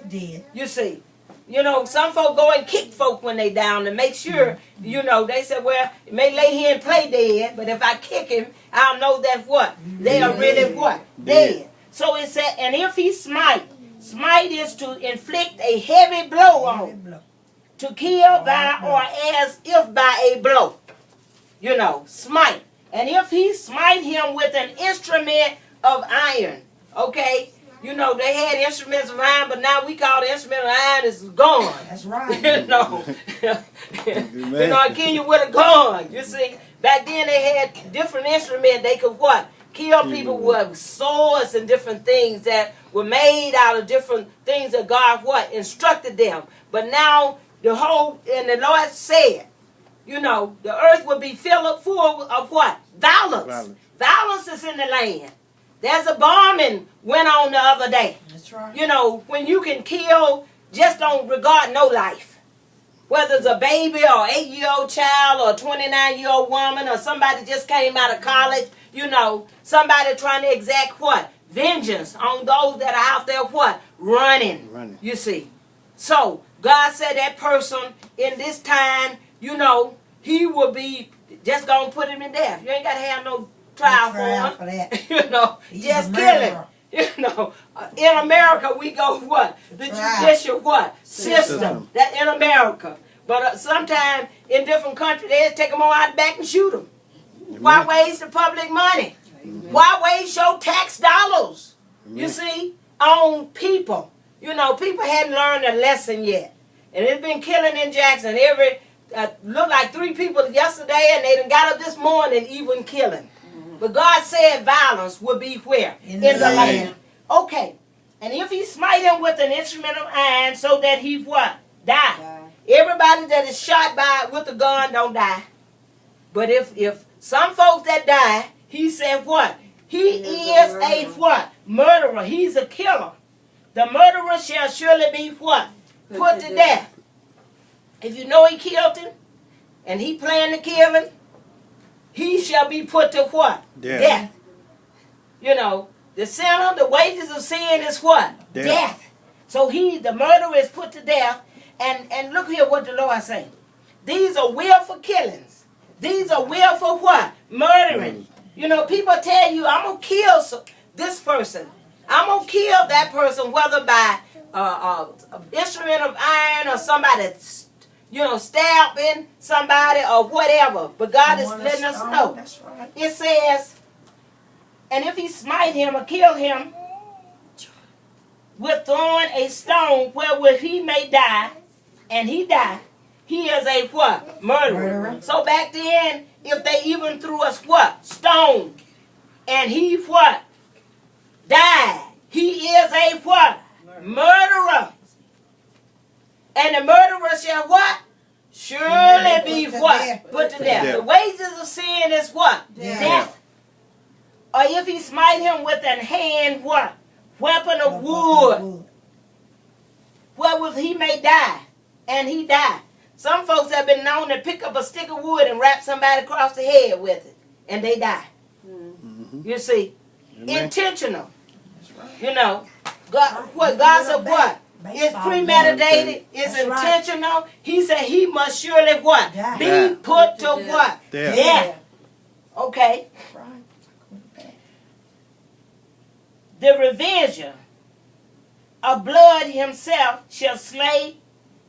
Dead. You see. You know, some folk go and kick folk when they down to make sure, you know, they say, well, he may lay here and play dead, but if I kick him, I'll know that what? They are really what? Dead. So it said, and if he smite is to inflict a heavy blow on, to kill by or as if by a blow. You know, smite. And if he smite him with an instrument of iron, okay? You know, they had instruments of iron, but now we call the instrument of iron is gone. That's right. You know, I kill you with a gun. You see, back then they had different instruments. They could what? Kill people with swords and different things that were made out of different things that God what? Instructed them. But now the whole, and the Lord said, you know, the earth will be filled full of what? Violence. Violence is in the land. There's a bombing went on the other day. That's right. You know, when you can kill, just don't regard no life. Whether it's a baby or 8-year-old child or a 29-year-old woman or somebody just came out of college, you know, somebody trying to exact what? Vengeance on those that are out there what? Running. You see. So, God said that person in this time, you know, he will be just going to put him in death. You ain't got to have no trial for that. You know, just kill him. You know, in America we go what? The judicial what? System. That in America. But sometimes in different countries they take them all out back and shoot them. Why waste the public money? Why waste your tax dollars? You see, on people. You know, people hadn't learned a lesson yet. And it's been killing in Jackson. Looked like 3 people yesterday and they done got up this morning even killing. But God said violence would be where? In the land. Okay. And if he smite him with an instrument of iron so that he what? Die. Everybody that is shot with a gun don't die. But if some folks that die, he said what? He is a what? Murderer. He's a killer. The murderer shall surely be what? Put to death. If you know he killed him and he planned to kill him, he shall be put to what? Death. You know, the sinner, the wages of sin is what? Death. So the murderer is put to death. And look here what the Lord say. These are willful killings. These are willful what? Murdering. You know, people tell you, I'm going to kill this person. I'm going to kill that person, whether by an instrument of iron or somebody, you know, stabbing somebody or whatever. But God is letting us know. That's right. It says, and if he smite him or kill him with throwing a stone wherewith he may die, and he die, he is a what? Murderer. So back then, if they even threw us what? Stone. And he what? Died. He is a what? Murderer. And the murderer shall what? Surely be what? Put to death. The wages of sin is what? Death. Or if he smite him with an hand what? Weapon of wood. Wherewith he may die. And he died. Some folks have been known to pick up a stick of wood and wrap somebody across the head with it. And they die. You see? Intentional. You know. God said what? It's premeditated. It's intentional. He said he must surely what? Be put to what? Death. Okay. The revenger of blood himself shall slay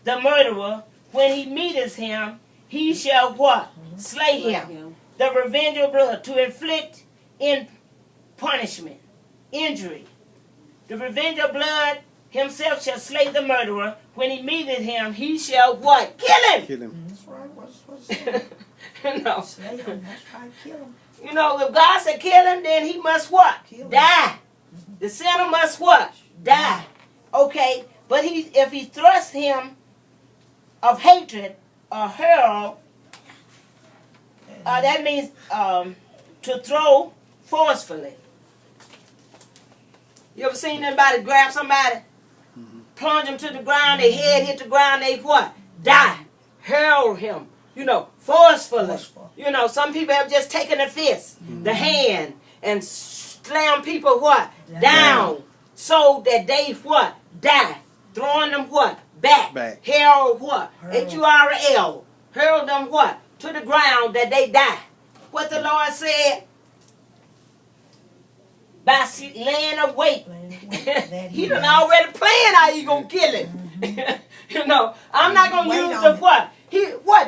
the murderer. When he meeteth him, he shall what? Slay him. The revenger of blood, to inflict in punishment, injury. The revenger of blood himself shall slay the murderer. When he meeteth him, he shall what? Kill him. Kill him. That's right. What's You know. Slay him. That's right. Kill him. You know, if God said kill him, then he must what? Die. The sinner must what? Die. Okay. But if he thrusts him of hatred or hurl, that means to throw forcefully. You ever seen anybody grab somebody, plunge them to the ground, their head hit the ground, they what? Die. Hurl him. You know, forcefully. You know, some people have just taken a fist, the hand, and slam people what? Down. So that they what? Die. Throwing them what? Back. Hurl what? H-U-R-L. Hurl them what? To the ground that they die. What the Lord said? By laying a weight. He done already planned how he gonna kill it. You know, I'm not gonna use the what?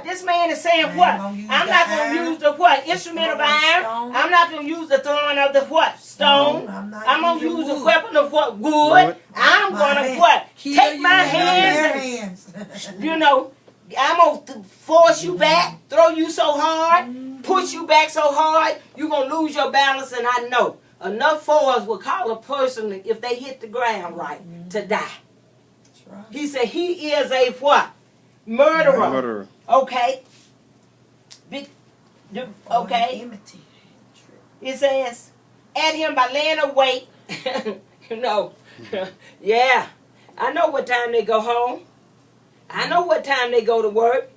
This man is saying what? I'm not gonna use the what? Instrument of iron. I'm not gonna use the throwing of the what? Stone. I'm gonna use the weapon of what? Wood. I'm gonna what? Take my hands and, you know, I'm gonna force you back, throw you so hard, push you back so hard, you're gonna lose your balance. And I know enough force will call a person, if they hit the ground right, to die. That's right. He said he is a what? Murderer. Okay. Okay. It says, at him by laying a weight. You know, yeah. I know what time they go home. I know what time they go to work.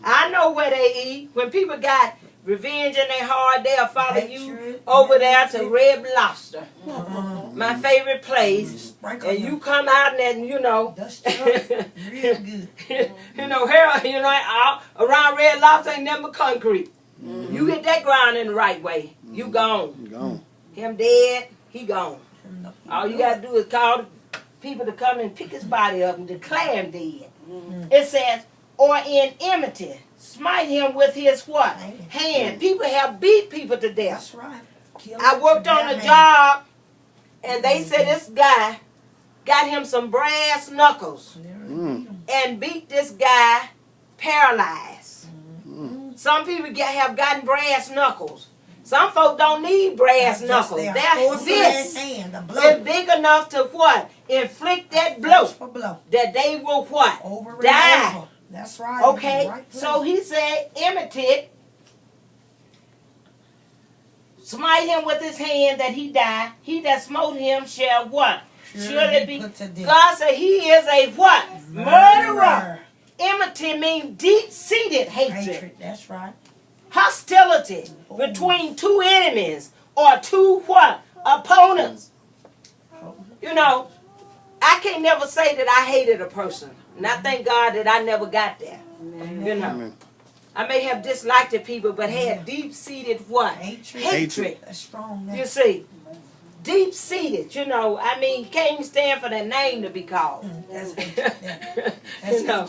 I know where they eat. When people got revenge in their heart, they'll follow you over there to Red Lobster. My favorite place. And you come out and you know, real good. you know, around Red Lobster ain't never concrete. You hit that ground in the right way, you gone. You gone. Him dead, he gone. All you gotta do is call people to come and pick his body up and declare him dead. It says, or in enmity, smite him with his what? Hand. People have beat people to death. That's right. I worked on a job, and they said this guy got him some brass knuckles and beat this guy paralyzed. Some people have gotten brass knuckles. Some folk don't need brass knuckles. Their fist is big enough to what? Inflict that blow that they will what? Die. That's right. Okay, Right, so he said, imitate, smite him with his hand that he die. He that smote him shall what? Surely be. God said he is a what? Murderer. Enmity means deep-seated hatred. That's right. Hostility between two enemies or two what? Opponents. You know, I can't never say that I hated a person. And I thank God that I never got there. You know, I may have disliked the people, but had deep-seated what? Hatred. That's strong. You see, deep-seated. You know, I mean, can't even stand for that name to be called. That's you know,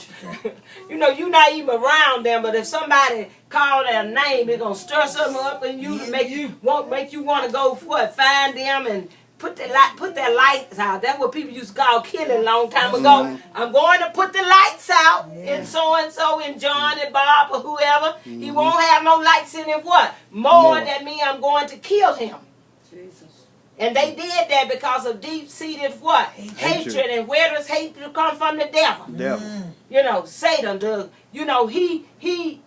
you know, you're not even around them, but if somebody call their name, it's gonna stir something up in you to make you want to go what? Find them and put their lights out. That's what people used to call killing a long time ago. I'm going to put the lights out in so and John and Bob or whoever. He won't have no lights in him. What? More than me, I'm going to kill him. Jesus. And they did that because of deep-seated what? Hatred. And where does hatred come from? The devil. You know, Satan. You know, he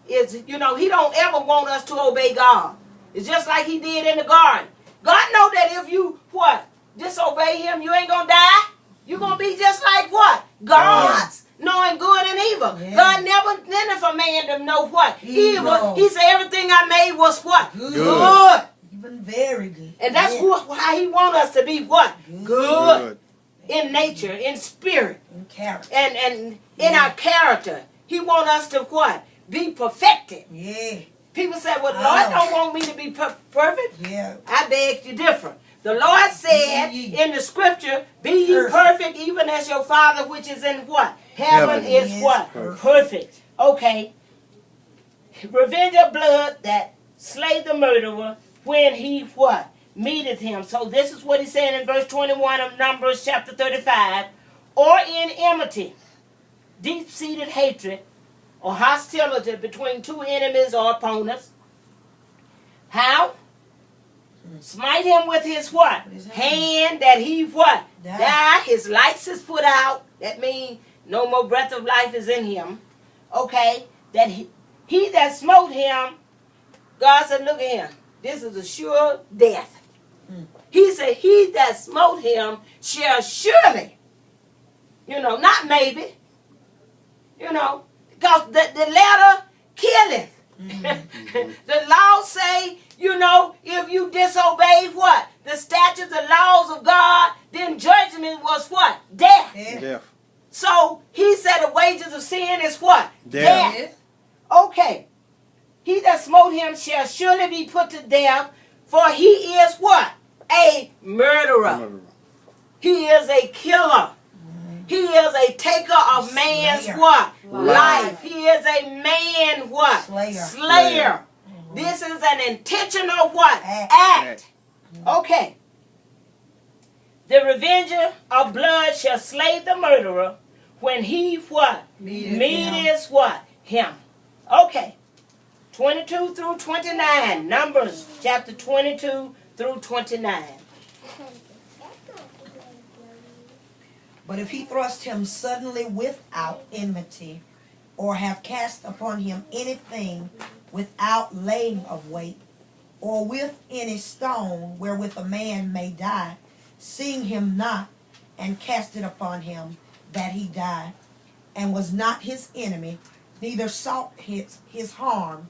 is. You know, he don't ever want us to obey God. It's just like he did in the garden. God know that if you, what, disobey him, you ain't going to die. You're going to be just like what? God's knowing good and evil. Yeah. God never intended for man to know what? Evil. He said everything I made was what? Good. Even very good. And that's how he wants us to be what? Good. In nature, in spirit. In character. And in our character. He wants us to what? Be perfected. Yeah. People say, well, Lord don't want me to be perfect. Yeah. I beg you different. The Lord said in the scripture, be ye perfect even as your Father which is in what? Heaven is what? Perfect. Okay. Revenge of blood that slay the murderer when he what? Meeteth him. So this is what he's saying in verse 21 of Numbers chapter 35. Or in enmity, deep-seated hatred, or hostility between two enemies or opponents. How? Smite him with his what? Hand that he what? Die. His lights is put out. That means no more breath of life is in him. Okay. That he that smote him, God said, look at him. This is a sure death. He said, he that smote him shall surely, you know, not maybe, you know, because the letter killeth. The law say, you know, if you disobey what? The statutes, the laws of God, then judgment was what? Death. Death. So he said the wages of sin is what? Death. Yes. Okay. He that smote him shall surely be put to death, for he is what? A murderer. He is a killer. He is a taker of man's Slayer. what? Life. Life. He is a man what? Slayer. Slayer. This is an intentional what? Act. Act. Okay. The revenger of blood shall slay the murderer when he what? Meeteth what? Him. Okay. 22 through 29. Numbers chapter 22 through 29. But if he thrust him suddenly without enmity, or have cast upon him anything without laying of weight, or with any stone wherewith a man may die, seeing him not, and cast it upon him that he die, and was not his enemy, neither sought his harm,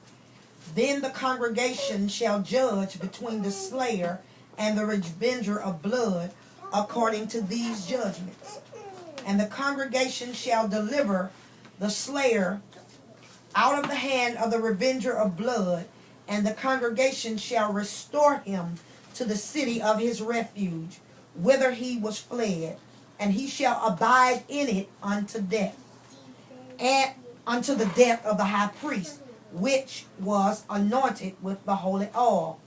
then the congregation shall judge between the slayer and the revenger of blood according to these judgments. And the congregation shall deliver the slayer out of the hand of the revenger of blood, and the congregation shall restore him to the city of his refuge, whither he was fled, and he shall abide in it unto death, and unto the death of the high priest, which was anointed with the holy oil.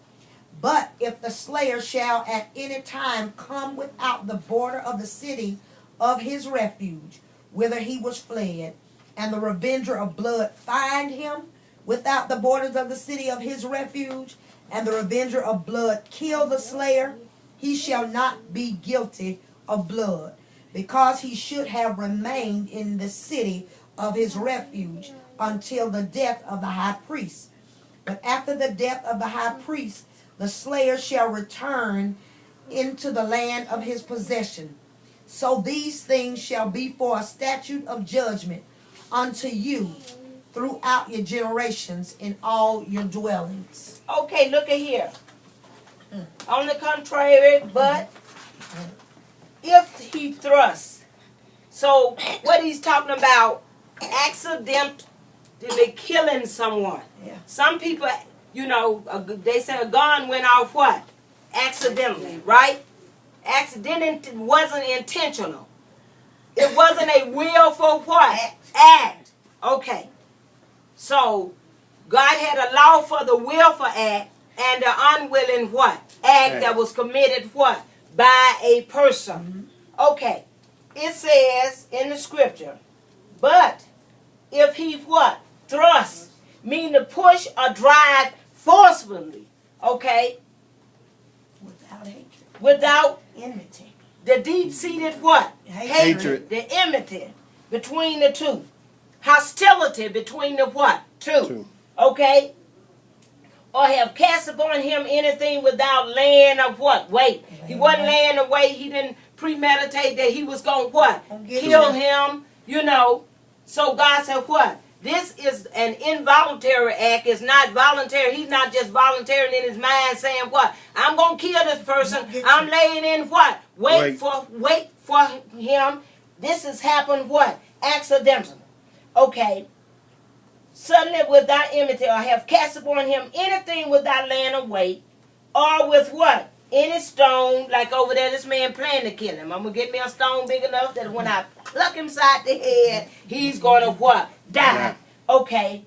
But if the slayer shall at any time come without the border of the city of his refuge, whither he was fled, and the revenger of blood find him without the borders of the city of his refuge, and the revenger of blood kill the slayer, he shall not be guilty of blood, because he should have remained in the city of his refuge until the death of the high priest. But after the death of the high priest, the slayer shall return into the land of his possession. So these things shall be for a statute of judgment unto you throughout your generations in all your dwellings. Okay, look at here. On the contrary, but if he thrusts. So what he's talking about, accidentally killing someone. Yeah. Some people, they say a gun went off what? Accidentally, right? Accident wasn't intentional. It wasn't a willful what? Act. Okay. So God had a law for the willful act and the unwilling what? Act that was committed what? By a person. Okay. It says in the scripture, but if he what? Thrust, mean to push or drive forcefully. Okay? Without hatred. Without Enmity. the deep-seated what? Hatred. The enmity between the two. Hostility between the what? Two. Okay? Or have cast upon him anything without laying of what? Weight. He wasn't laying away. He didn't premeditate that he was going to what? Kill him. So God said what? This is an involuntary act. It's not voluntary. He's not just volunteering in his mind saying what? I'm going to kill this person. I'm laying in what? Wait for him. This has happened what? Accidentally. Okay. Suddenly without enmity, or have cast upon him anything without laying of weight, or with what? Any stone, like over there, this man planning to kill him. I'm going to get me a stone big enough that when I pluck him side the head, he's going to what? Die. Okay.